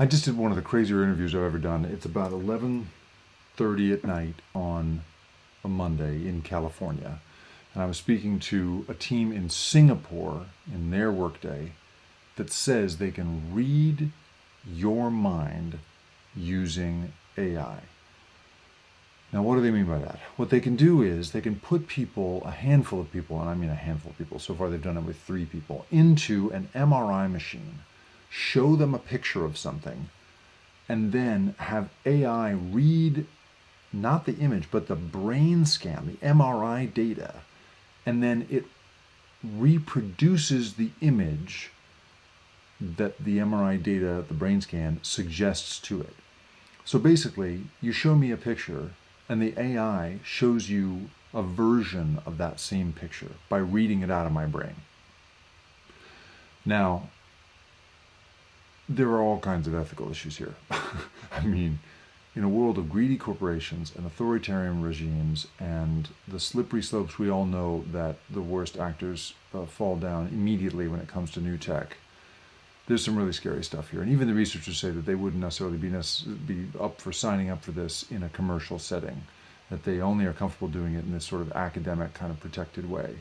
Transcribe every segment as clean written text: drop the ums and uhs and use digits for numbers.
I just did one of the crazier interviews I've ever done. It's about 11:30 at night on a Monday in California. And I was speaking to a team in Singapore in their workday that says they can read your mind using AI. Now, what do they mean by that? What they can do is they can put people, a handful of people, and I mean a handful of people, so far they've done it with 3 people, into an MRI machine, show them a picture of something, and then have AI read not the image, but the brain scan, the MRI data, and then it reproduces the image that the MRI data, the brain scan, suggests to it. So basically, you show me a picture, and the AI shows you a version of that same picture by reading it out of my brain. Now, there are all kinds of ethical issues here. I mean, in a world of greedy corporations and authoritarian regimes and the slippery slopes we all know that the worst actors fall down immediately when it comes to new tech, there's some really scary stuff here. And even the researchers say that they wouldn't necessarily be up for signing up for this in a commercial setting, that they only are comfortable doing it in this sort of academic kind of protected way.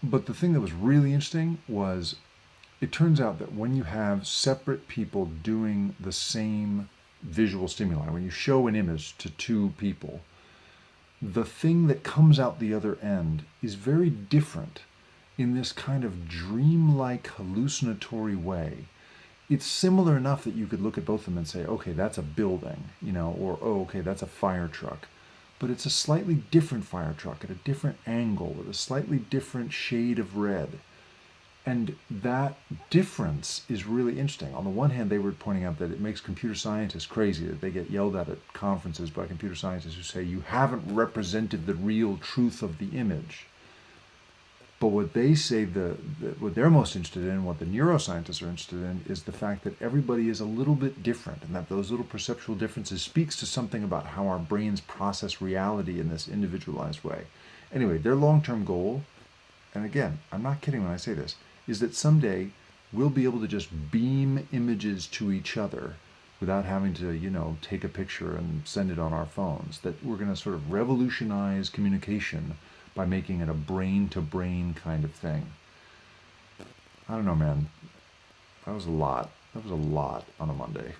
But the thing that was really interesting was it turns out that when you have separate people doing the same visual stimuli, when you show an image to 2 people, the thing that comes out the other end is very different in this kind of dreamlike hallucinatory way. It's similar enough that you could look at both of them and say, okay, that's a building, or, oh, okay, that's a fire truck. But it's a slightly different fire truck at a different angle with a slightly different shade of red. And that difference is really interesting. On the one hand, they were pointing out that it makes computer scientists crazy, that they get yelled at conferences by computer scientists who say, you haven't represented the real truth of the image. But what they say, what they're most interested in, what the neuroscientists are interested in, is the fact that everybody is a little bit different, and that those little perceptual differences speaks to something about how our brains process reality in this individualized way. Anyway, their long-term goal, and again, I'm not kidding when I say this, is that someday we'll be able to just beam images to each other without having to, take a picture and send it on our phones. That we're going to sort of revolutionize communication by making it a brain-to-brain kind of thing. I don't know, man. That was a lot. That was a lot on a Monday.